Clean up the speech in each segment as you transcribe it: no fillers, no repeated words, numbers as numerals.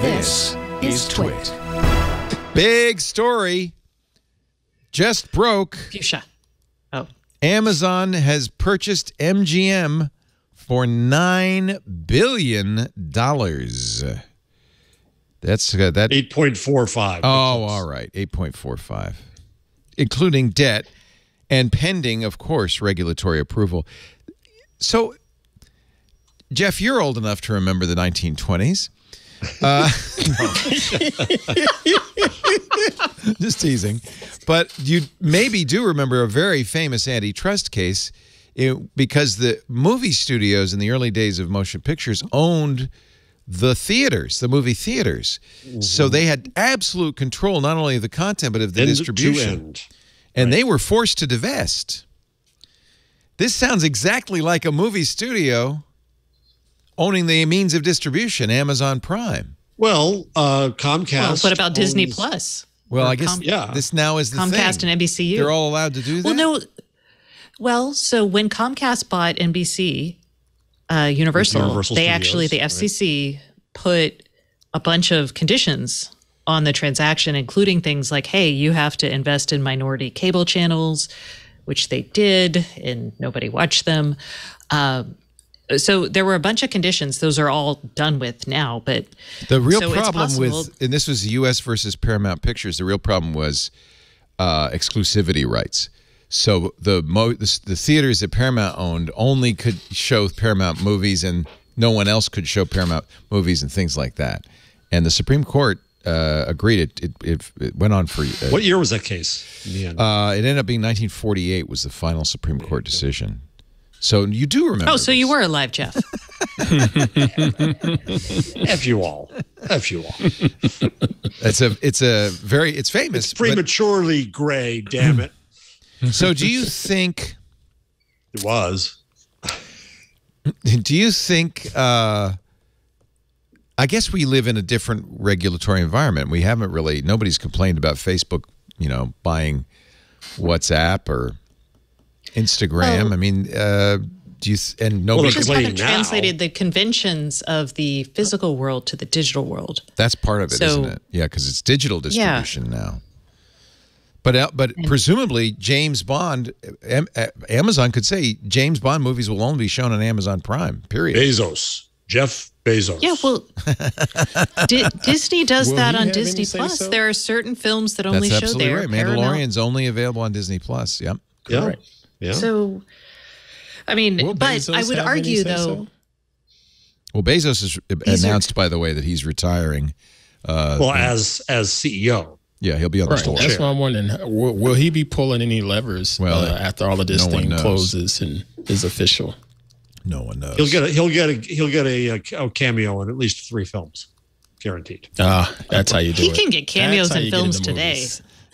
This is TWiT. Big story. Just broke. Fuchsia. Oh. Amazon has purchased MGM for $9 billion. That's that 8.45. Oh, all right. 8.45. Including debt and pending, of course, regulatory approval. So, Jeff, you're old enough to remember the 1920s. Just teasing. But you maybe do remember a very famous antitrust case because the movie studios in the early days of motion pictures owned the theaters, the movie theaters. Mm-hmm. So they had absolute control not only of the content but of the distribution. And they were forced to divest. This sounds exactly like a movie studio owning the means of distribution, Amazon Prime. Well, Comcast. Well, what about Disney Plus? Well, I guess this now is the Comcast thing. and NBCU. They're all allowed to do that? Well, no. Well, so when Comcast bought NBC, Universal they actually, the FCC put a bunch of conditions on the transaction, including things like, hey, you have to invest in minority cable channels, which they did, and nobody watched them. So there were a bunch of conditions. Those are all done with now. But the real problem with, and this was U.S. versus Paramount Pictures, the real problem was exclusivity rights. So the theaters that Paramount owned only could show Paramount movies, and no one else could show Paramount movies and things like that. And the Supreme Court agreed. It went on for... what year was that case in the end? It ended up being 1948 was the final Supreme Court decision. So you do remember. Oh, so you were alive, Jeff. F you all. F you all. It's famous. It's prematurely gray, damn it. So do you think... It was. Do you think... I guess we live in a different regulatory environment. We haven't really... Nobody's complained about Facebook, buying WhatsApp or Instagram. I mean, do you... And nobody... Just kind of translated the conventions of the physical world to the digital world. That's part of it, isn't it? Yeah, because it's digital distribution now. But presumably, James Bond, Amazon could say James Bond movies will only be shown on Amazon Prime, period. Jeff Bezos. Yeah, well, Disney does that on Disney Plus. So? There are certain films that only show there. Right. Mandalorian's only available on Disney Plus. Yep. Correct. Yeah. So, I mean, but I would argue, though. Well, Bezos has announced, by the way, that he's retiring. As CEO. Yeah, he'll be on the store. That's why I'm wondering, will he be pulling any levers after all of this thing closes and is official? No one knows. He'll get a cameo in at least 3 films, guaranteed. That's how you do it. He can get cameos in films today.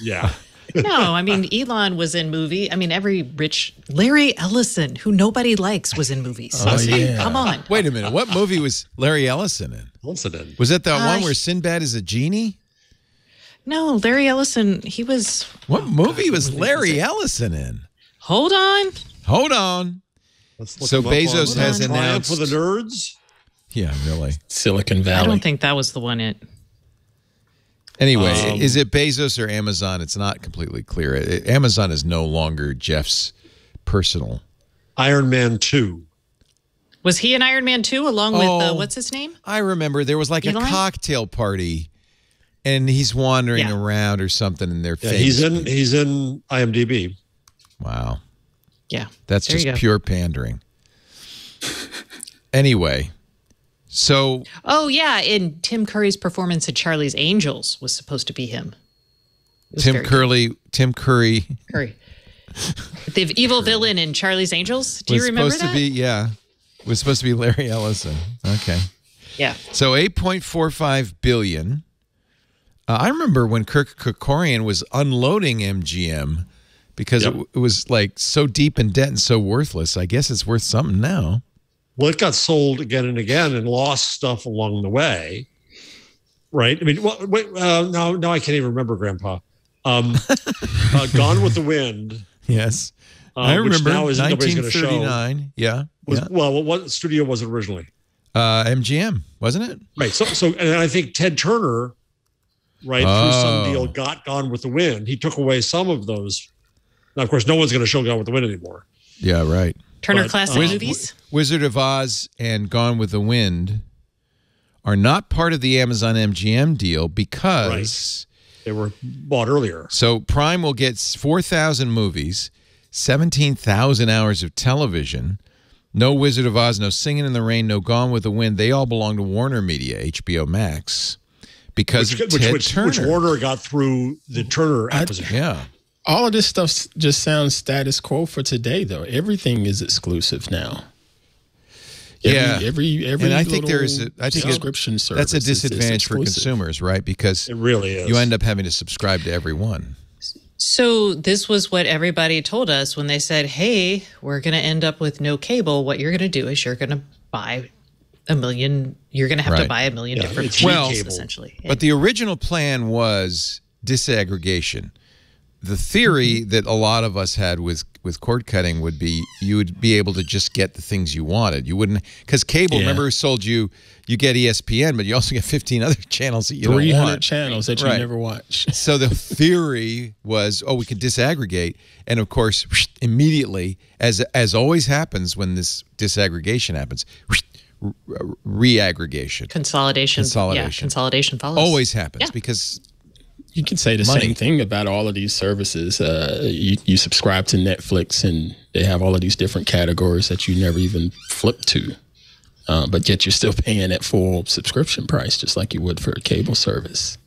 Yeah. No, I mean, Elon was in movie. I mean, Larry Ellison, who nobody likes, was in movies. Come on. Wait a minute. What movie was Larry Ellison in? Was that that one where Sinbad is a genie? No, Larry Ellison, he was... What movie was Larry Ellison in? Hold on. So Bezos has announced... For the nerds? Yeah, really. Silicon Valley. I don't think that was the one Anyway, is it Bezos or Amazon? It's not completely clear. Amazon is no longer Jeff's personal. Iron Man 2. Was he in Iron Man 2 along with, what's his name? I remember there was like a cocktail party. And he's wandering around or something in their face. He's in IMDb. Wow. Yeah. That's just pure pandering. Anyway, so... Oh, yeah. And Tim Curry's performance in Charlie's Angels was supposed to be him. Tim Curry. The evil villain in Charlie's Angels. Do you remember that? It was supposed to be Larry Ellison. Okay. Yeah. So $8.45 billion. I remember when Kirk Kerkorian was unloading MGM because it was like so deep in debt and so worthless. I guess it's worth something now. Well, it got sold again and again and lost stuff along the way. Right? I mean, now I can't even remember, Grandpa. Gone with the Wind. Yes. I remember now 1939. Yeah. Well, what studio was it originally? MGM, wasn't it? Right. So, and I think Ted Turner, right, through some deal, got Gone with the Wind. He took away some of those. Now, of course, no one's going to show Gone with the Wind anymore. Yeah, right. Turner Classic Movies? Wizard of Oz and Gone with the Wind are not part of the Amazon MGM deal because they were bought earlier. So Prime will get 4,000 movies, 17,000 hours of television. No Wizard of Oz, no Singing in the Rain, no Gone with the Wind. They all belong to Warner Media, HBO Max, because of Ted Turner. Which Warner got through the Turner acquisition. Yeah. All of this stuff just sounds status quo for today, though. Everything is exclusive now. Every and I think there is subscription service. That's a disadvantage for consumers, right? Because it really is. You end up having to subscribe to every one. So this was what everybody told us when they said, hey, we're going to end up with no cable. What you're going to do is you're going to buy a million. You're going to have to buy a million different channels, essentially. But the original plan was disaggregation. The theory that a lot of us had with cord cutting would be you would be able to just get the things you wanted. You wouldn't, because cable, remember, sold you get ESPN, but you also get 15 other channels that you don't want. 300 channels that you never watch. So the theory was, we could disaggregate. And of course, immediately, as always happens when this disaggregation happens, reaggregation. Consolidation. Yeah, consolidation follows. Always happens because... You can say the same thing about all of these services. You subscribe to Netflix, and they have all of these different categories that you never even flip to, but yet you're still paying that full subscription price, just like you would for a cable service.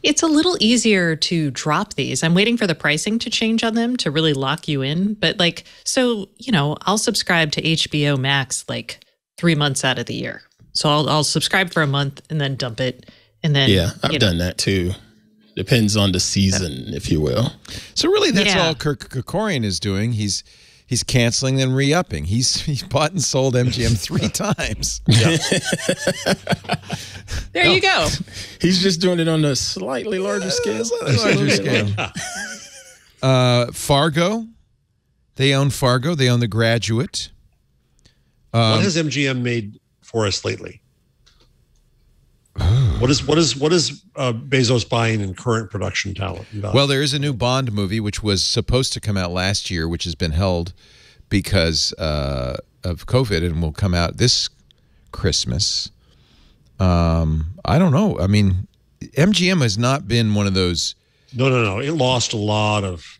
It's a little easier to drop these. I'm waiting for the pricing to change on them to really lock you in. But I'll subscribe to HBO Max 3 months out of the year. So I'll subscribe for a month and then dump it, and then I've done that too. Depends on the season, if you will. So really, that's all Kirk Kerkorian is doing. He's canceling and re-upping. He's bought and sold MGM 3 times. There you go. He's just doing it on a slightly larger scale. Fargo. They own Fargo. They own The Graduate. What has MGM made for us lately? What is Bezos buying in current production talent? Well, there is a new Bond movie which was supposed to come out last year, which has been held because of COVID, and will come out this Christmas. I don't know. I mean, MGM has not been one of those. No. It lost a lot of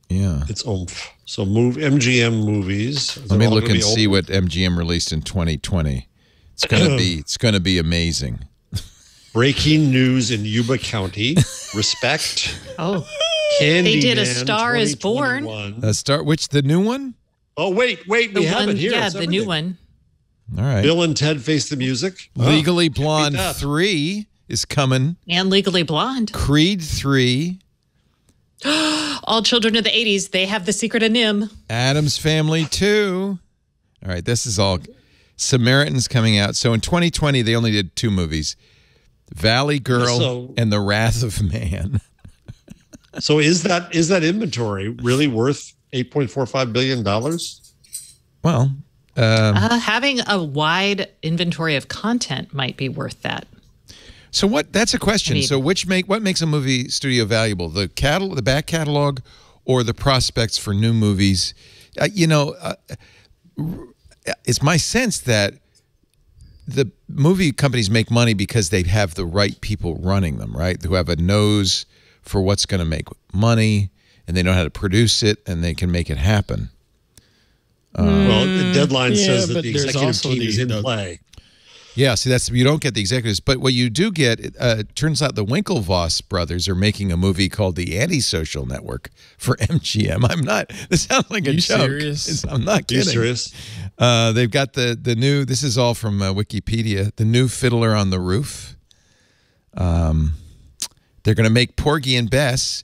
its oomph. So MGM movies. Let me look and see what MGM released in 2020. It's gonna be amazing. Breaking news in Yuba County. Respect. Oh, Candyman. They did A Star Is Born. The new one? Oh wait, we have it here. Yeah, the new one. All right. Bill and Ted Face the Music. Legally Blonde 3 is coming. And Legally Blonde. Creed 3. All Children of the 80s. They have The Secret of Nim. Addams Family 2. All right, this is all. Samaritan's coming out. So in 2020, they only did 2 movies. Valley Girl and The Wrath of Man. So is that inventory really worth $8.45 billion? Well, having a wide inventory of content might be worth that. So that's a question. So what makes a movie studio valuable? The back catalog, or the prospects for new movies? It's my sense that the movie companies make money because they have the right people running them, right? Who have a nose for what's going to make money, and they know how to produce it, and they can make it happen. Well, the deadline says that the executive team is in play. Yeah, see, you don't get the executives, but what you do get, it turns out the Winklevoss brothers are making a movie called The Antisocial Network for MGM. This sounds like a joke. Serious? I'm not kidding. Are you serious? They've got the new, this is all from Wikipedia, the new Fiddler on the Roof. They're going to make Porgy and Bess.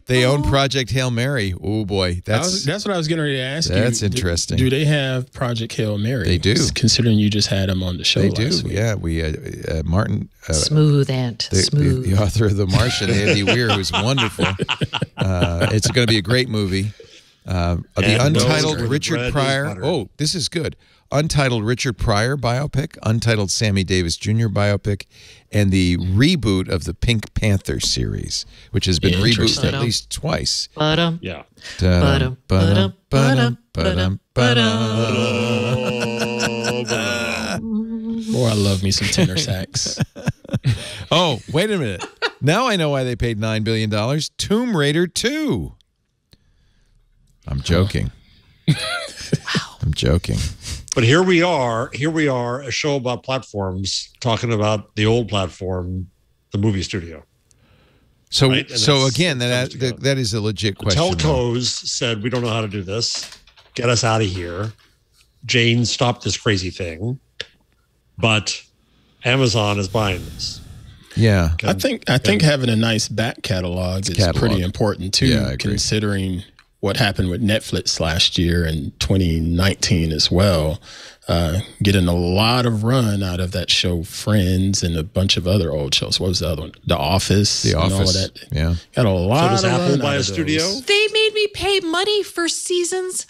They own Project Hail Mary. Oh, boy. That's what I was getting ready to ask you. That's interesting. Do they have Project Hail Mary? They do. Considering you just had them on the show last week. Yeah. We Martin. Smooth, Ant. Smooth. The author of The Martian, Andy Weir, who's wonderful. It's going to be a great movie. The untitled Richard Pryor. This is good. untitled Richard Pryor biopic, untitled Sammy Davis Jr. biopic, and the reboot of the Pink Panther series, which has been rebooted at least twice. Yeah. Boy, I love me some tenor sax. Oh, wait a minute. Now I know why they paid $9 billion. Tomb Raider 2. I'm joking. Wow. I'm joking. But here we are, a show about platforms, talking about the old platform, the movie studio. So, right? So again, that is a legit question. Telcos said, we don't know how to do this. Get us out of here. Jane, stop this crazy thing. But Amazon is buying this. Yeah. I think having a nice back catalog is pretty important too, considering what happened with Netflix last year and 2019 as well. Getting a lot of run out of that show Friends and a bunch of other old shows. What was the other one? The Office. The Office. And all of that. Yeah. Got a lot does of Apple run buy out a of studio? those. They made me pay money for seasons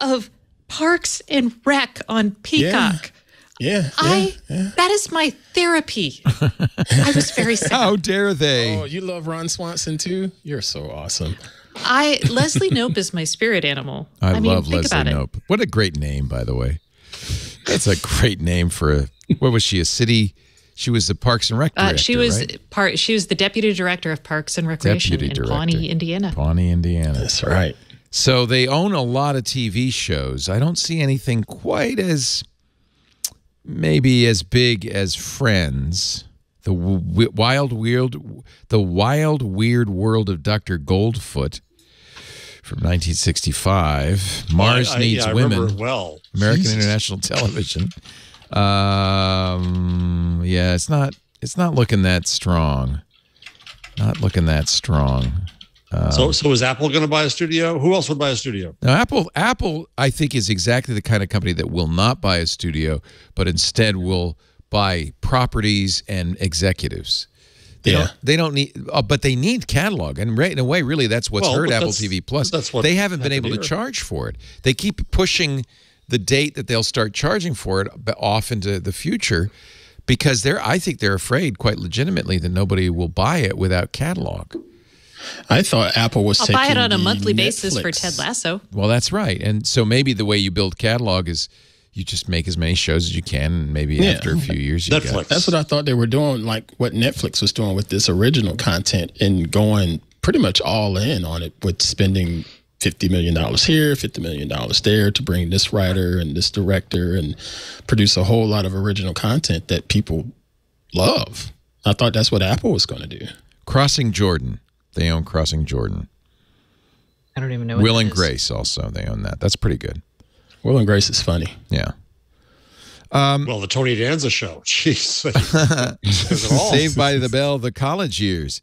of Parks and Rec on Peacock. Yeah. That is my therapy. I was very sad. How dare they? Oh, you love Ron Swanson too? You're so awesome. Leslie Knope is my spirit animal. I love Leslie Knope. What a great name, by the way. That's a great name for what was she, a city? She was the Parks and Rec director, she was right? She was the deputy director of Parks and Recreation in Pawnee, Indiana. Pawnee, Indiana. That's right. So they own a lot of TV shows. I don't see anything quite as maybe as big as Friends. The wild weird world of Dr. Goldfoot from 1965. Mars Needs Women. I remember it well. American International Television. Yeah, it's not looking that strong. Not looking that strong. So is Apple going to buy a studio? Who else would buy a studio? Now, Apple, I think, is exactly the kind of company that will not buy a studio, but instead will buy properties and executives. They don't need, but they need catalog, and in a way, really, that's what's hurt Apple TV Plus. They haven't been able to charge for it. They keep pushing the date that they'll start charging for it off into the future, because I think they're afraid, quite legitimately, that nobody will buy it without catalog. I thought Apple was taking buy it on a monthly Netflix. basis for Ted Lasso. Well, that's right. And so maybe the way you build catalog is you just make as many shows as you can, and maybe after a few years you Netflix. That's what I thought they were doing, like what Netflix was doing with this original content and going pretty much all in on it with spending $50 million here, $50 million there to bring this writer and this director and produce a whole lot of original content that people love. I thought that's what Apple was going to do. Crossing Jordan. They own Crossing Jordan. I don't even know what Will that and is. Grace also, they own that. That's pretty good. Will and Grace is funny. Yeah. Well, the Tony Danza show. Jeez. Saved by the Bell, the college years.